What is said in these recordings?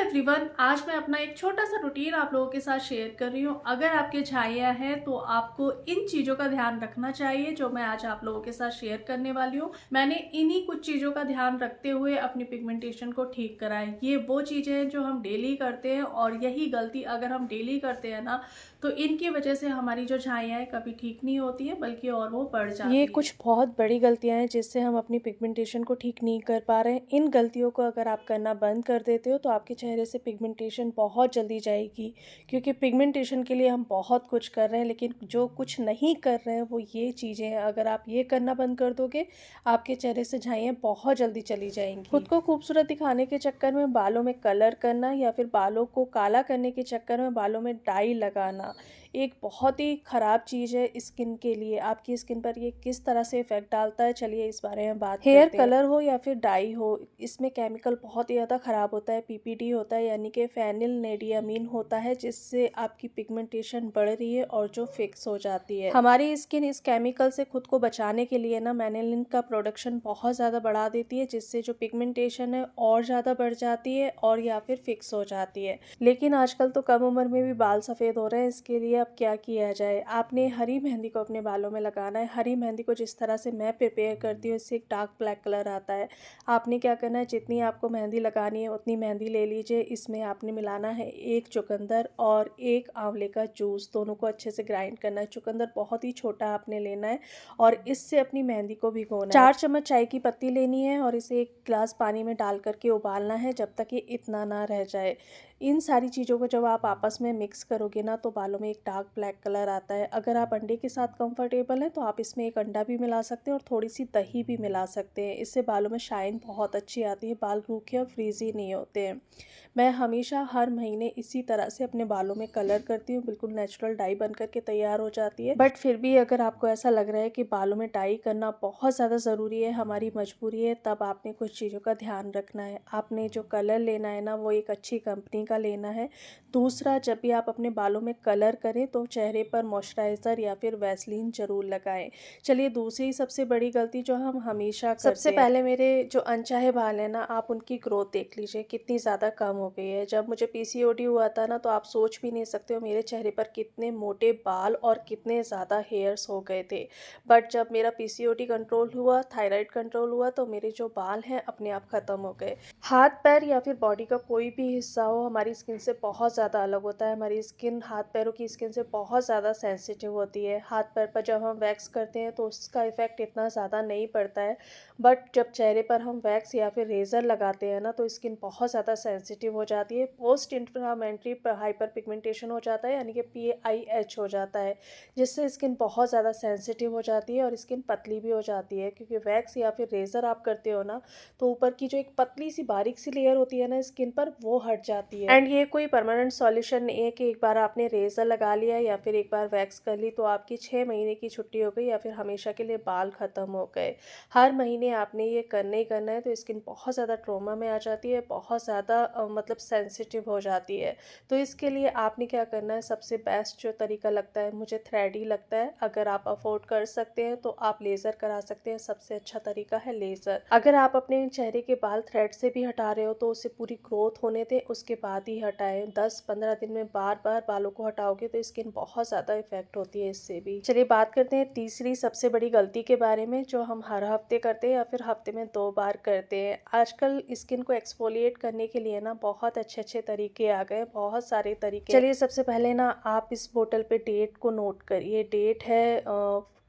Everyone, आज मैं अपना एक छोटा सा रूटीन आप लोगों के साथ शेयर कर रही हूँ। अगर आपके छाइयाँ हैं तो आपको इन चीज़ों का ध्यान रखना चाहिए जो मैं आज आप लोगों के साथ शेयर करने वाली हूँ। मैंने इन्हीं कुछ चीज़ों का ध्यान रखते हुए अपनी पिगमेंटेशन को ठीक करा है। ये वो चीज़ें हैं जो हम डेली करते हैं और यही गलती अगर हम डेली करते हैं ना तो इनकी वजह से हमारी जो छाइयाँ हैं कभी ठीक नहीं होती है बल्कि और वो बढ़ जाती ये है। कुछ बहुत बड़ी गलतियाँ हैं जिससे हम अपनी पिगमेंटेशन को ठीक नहीं कर पा रहे हैं। इन गलतियों को अगर आप करना बंद कर देते हो तो आपके चेहरे से पिगमेंटेशन बहुत जल्दी जाएगी, क्योंकि पिगमेंटेशन के लिए हम बहुत कुछ कर रहे हैं लेकिन जो कुछ नहीं कर रहे हैं वो ये चीज़ें हैं। अगर आप ये करना बंद कर दोगे आपके चेहरे से झाइयाँ बहुत जल्दी चली जाएंगी। खुद को खूबसूरत दिखाने के चक्कर में बालों में कलर करना या फिर बालों को काला करने के चक्कर में बालों में डाई लगाना एक बहुत ही ख़राब चीज़ है स्किन के लिए। आपकी स्किन पर ये किस तरह से इफ़ेक्ट डालता है, चलिए इस बारे में बात हेयर करते हैं। कलर हो या फिर डाई हो, इसमें केमिकल बहुत ही ज़्यादा ख़राब होता है। पीपीडी होता है यानी कि फेनिलनेडियामीन होता है, जिससे आपकी पिगमेंटेशन बढ़ रही है और जो फिक्स हो जाती है। हमारी स्किन इस केमिकल से खुद को बचाने के लिए ना मेलानिन का प्रोडक्शन बहुत ज़्यादा बढ़ा देती है, जिससे जो पिगमेंटेशन है और ज़्यादा बढ़ जाती है और या फिर फिक्स हो जाती है। लेकिन आजकल तो कम उम्र में भी बाल सफ़ेद हो रहे हैं। इसके लिए अब क्या किया जाए, आपने हरी मेहंदी को अपने बालों में लगाना है। हरी मेहंदी को जिस तरह से मैं प्रिपेयर करती हूँ इससे एक डार्क ब्लैक कलर आता है। आपने क्या करना है, जितनी आपको मेहंदी लगानी है उतनी मेहंदी ले लीजिए। इसमें आपने मिलाना है एक चुकंदर और एक आंवले का जूस, दोनों को अच्छे से ग्राइंड करना है। चुकंदर बहुत ही छोटा आपने लेना है और इससे अपनी मेहंदी को भिगोना है। 4 चम्मच चाय की पत्ती लेनी है और इसे एक गिलास पानी में डाल करके उबालना है जब तक ये इतना ना रह जाए। इन सारी चीज़ों को जब आप आपस में मिक्स करोगे ना तो बालों में एक डार्क ब्लैक कलर आता है। अगर आप अंडे के साथ कंफर्टेबल हैं तो आप इसमें एक अंडा भी मिला सकते हैं और थोड़ी सी दही भी मिला सकते हैं। इससे बालों में शाइन बहुत अच्छी आती है, बाल रूखे और फ्रीजी नहीं होते हैं। मैं हमेशा हर महीने इसी तरह से अपने बालों में कलर करती हूँ, बिल्कुल नेचुरल डाई बन करके तैयार हो जाती है। बट फिर भी अगर आपको ऐसा लग रहा है कि बालों में डाई करना बहुत ज़्यादा ज़रूरी है, हमारी मजबूरी है, तब आपने कुछ चीज़ों का ध्यान रखना है। आपने जो कलर लेना है ना वो एक अच्छी कंपनी का लेना है। दूसरा, जब भी आप अपने बालों में कलर करें तो चेहरे पर मॉइस्चराइज़र या फिर वैसलीन ज़रूर लगाएं। चलिए, दूसरी सबसे बड़ी गलती जो हम हमेशा करते हैं, सबसे पहले मेरे जो अनचाहे बाल हैं ना, आप उनकी ग्रोथ देख लीजिए कितनी ज़्यादा कम हो गई है। जब मुझे पीसीओडी हुआ था ना तो आप सोच भी नहीं सकते हो मेरे चेहरे पर कितने मोटे बाल और कितने ज़्यादा हेयर्स हो गए थे। बट जब मेरा पीसीओडी कंट्रोल हुआ, थायराइड कंट्रोल हुआ, तो मेरे जो बाल हैं अपने आप ख़त्म हो गए। हाथ पैर या फिर बॉडी का कोई भी हिस्सा हो हमारी स्किन से बहुत ज़्यादा अलग होता है। हमारी स्किन हाथ पैरों की स्किन से बहुत ज़्यादा सेंसिटिव होती है। हाथ पैर पर जब हम वैक्स करते हैं तो उसका इफ़ेक्ट इतना ज़्यादा नहीं पड़ता है, बट जब चेहरे पर हम वैक्स या फिर रेज़र लगाते हैं ना तो स्किन बहुत ज़्यादा सेंसिटिव हो जाती है। पोस्ट इन्फ्लामेटरी हाइपर पिगमेंटेशन हो जाता है यानी कि PIH हो जाता है, जिससे स्किन बहुत ज़्यादा सेंसिटिव हो जाती है और स्किन पतली भी हो जाती है। क्योंकि वैक्स या फिर रेज़र आप करते हो ना तो ऊपर की जो एक पतली सी बारीक सी लेयर होती है ना स्किन पर, वो हट जाती है। एंड ये कोई परमानेंट सॉल्यूशन नहीं है कि एक बार आपने रेज़र लगा लिया या फिर एक बार वैक्स कर ली तो आपकी 6 महीने की छुट्टी हो गई या फिर हमेशा के लिए बाल ख़त्म हो गए। हर महीने आपने ये करना ही करना है, तो स्किन बहुत ज़्यादा ट्रॉमा में आ जाती है, बहुत ज़्यादा मतलब सेंसिटिव हो जाती है। तो इसके लिए आपने क्या करना है, सबसे बेस्ट जो तरीका लगता है मुझे थ्रेड ही लगता है। अगर आप अफोर्ड कर सकते हैं तो आप लेज़र करा सकते हैं, सबसे अच्छा तरीका है लेज़र। अगर आप अपने चेहरे के बाल थ्रेड से भी हटा रहे हो तो उसे पूरी ग्रोथ होने दें, उसके बाद ही हटाएं। 10-15 दिन में बार बार बालों को हटाओगे तो स्किन बहुत ज़्यादा इफेक्ट होती है इससे भी। चलिए बात करते हैं तीसरी सबसे बड़ी गलती के बारे में, जो हम हर हफ्ते करते हैं या फिर हफ्ते में 2 बार करते हैं। आजकल स्किन को एक्सफोलिएट करने के लिए ना बहुत अच्छे अच्छे तरीके आ गए, बहुत सारे तरीके। चलिए सबसे पहले ना आप इस बोतल पे डेट को नोट करिए। डेट है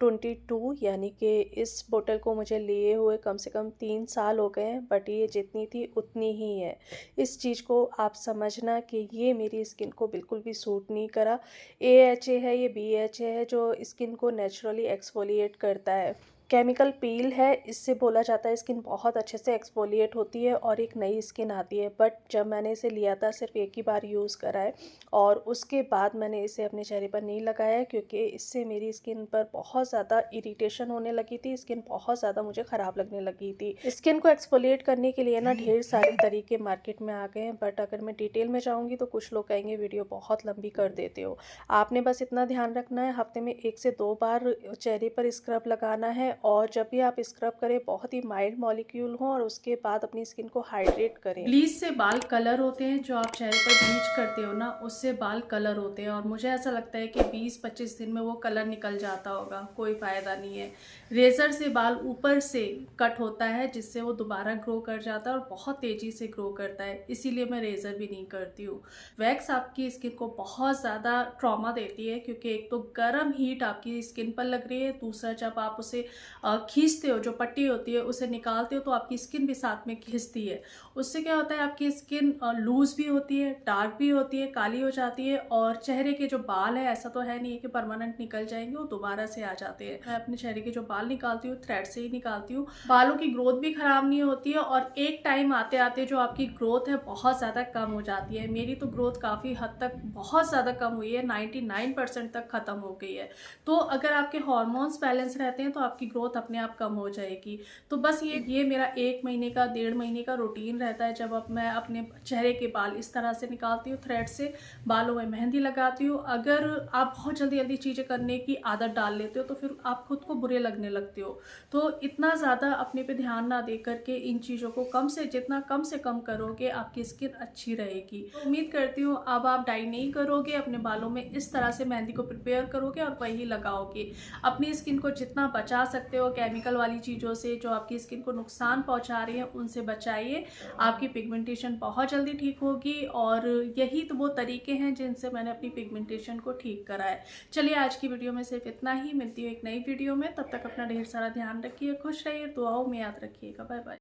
22, यानी कि इस बोतल को मुझे लिए हुए कम से कम 3 साल हो गए हैं, बट ये जितनी थी उतनी ही है। इस चीज़ को आप समझना कि ये मेरी स्किन को बिल्कुल भी सूट नहीं करा। AHA है, ये BHA है जो स्किन को नेचुरली एक्सफोलिएट करता है। केमिकल पील है, इससे बोला जाता है स्किन बहुत अच्छे से एक्सफोलिएट होती है और एक नई स्किन आती है। बट जब मैंने इसे लिया था सिर्फ एक ही बार यूज़ करा है और उसके बाद मैंने इसे अपने चेहरे पर नहीं लगाया है, क्योंकि इससे मेरी स्किन पर बहुत ज़्यादा इरिटेशन होने लगी थी, स्किन बहुत ज़्यादा मुझे ख़राब लगने लगी थी। स्किन को एक्सफोलिएट करने के लिए ना ढेर सारे तरीके मार्केट में आ गए हैं, बट अगर मैं डिटेल में जाऊँगी तो कुछ लोग कहेंगे वीडियो बहुत लंबी कर देते हो। आपने बस इतना ध्यान रखना है, हफ्ते में 1 से 2 बार चेहरे पर स्क्रब लगाना है और जब भी आप स्क्रब करें बहुत ही माइल्ड मॉलिक्यूल हो और उसके बाद अपनी स्किन को हाइड्रेट करें। ब्लीच से बाल कलर होते हैं, जो आप चेहरे पर ब्लीच करते हो ना, उससे बाल कलर होते हैं और मुझे ऐसा लगता है कि 20-25 दिन में वो कलर निकल जाता होगा, कोई फ़ायदा नहीं है। रेज़र से बाल ऊपर से कट होता है जिससे वो दोबारा ग्रो कर जाता है और बहुत तेज़ी से ग्रो करता है, इसीलिए मैं रेज़र भी नहीं करती हूँ। वैक्स आपकी स्किन को बहुत ज़्यादा ट्रॉमा देती है, क्योंकि एक तो गर्म हीट आपकी स्किन पर लग रही है, दूसरा जब आप उसे खींचते हो, जो पट्टी होती है उसे निकालते हो तो आपकी स्किन भी साथ में खिंचती है। उससे क्या होता है, आपकी स्किन लूज भी होती है, डार्क भी होती है, काली हो जाती है और चेहरे के जो बाल है, ऐसा तो है नहीं है कि परमानेंट निकल जाएंगे, वो दोबारा से आ जाते हैं। मैं अपने चेहरे के जो बाल निकालती हूँ थ्रेड से ही निकालती हूँ। बालों की ग्रोथ भी खराब नहीं होती है और एक टाइम आते आते जो आपकी ग्रोथ है बहुत ज़्यादा कम हो जाती है। मेरी तो ग्रोथ काफ़ी हद तक बहुत ज़्यादा कम हुई है, 99% तक ख़त्म हो गई है। तो अगर आपके हार्मोन्स बैलेंस रहते हैं तो आपकी ग्रोथ अपने आप कम हो जाएगी। तो बस ये मेरा 1 महीने का 1.5 महीने का रूटीन रहता है। जब अब मैं अपने चेहरे के बाल इस तरह से निकालती हूँ थ्रेड से, बालों में मेहंदी लगाती हूँ। अगर आप बहुत जल्दी जल्दी चीज़ें करने की आदत डाल लेते हो तो फिर आप खुद को बुरे लगने लगते हो। तो इतना ज़्यादा अपने पे ध्यान ना दे करके इन चीज़ों को जितना कम से कम करोगे आपकी स्किन अच्छी रहेगी। तो उम्मीद करती हूँ अब आप डाई नहीं करोगे, अपने बालों में इस तरह से मेहंदी को प्रिपेयर करोगे और वही लगाओगे। अपनी स्किन को जितना बचा सकते हो केमिकल वाली चीज़ों से जो आपकी स्किन को नुकसान पहुंचा रही है, उनसे बचाइए। आपकी पिगमेंटेशन बहुत जल्दी ठीक होगी और यही तो वो तरीके हैं जिनसे मैंने अपनी पिगमेंटेशन को ठीक करा है। चलिए आज की वीडियो में सिर्फ इतना ही। मिलती हूँ एक नई वीडियो में, तब तक अपना ढेर सारा ध्यान रखिए, खुश रहिए, दुआओं में याद रखिएगा। Bye bye.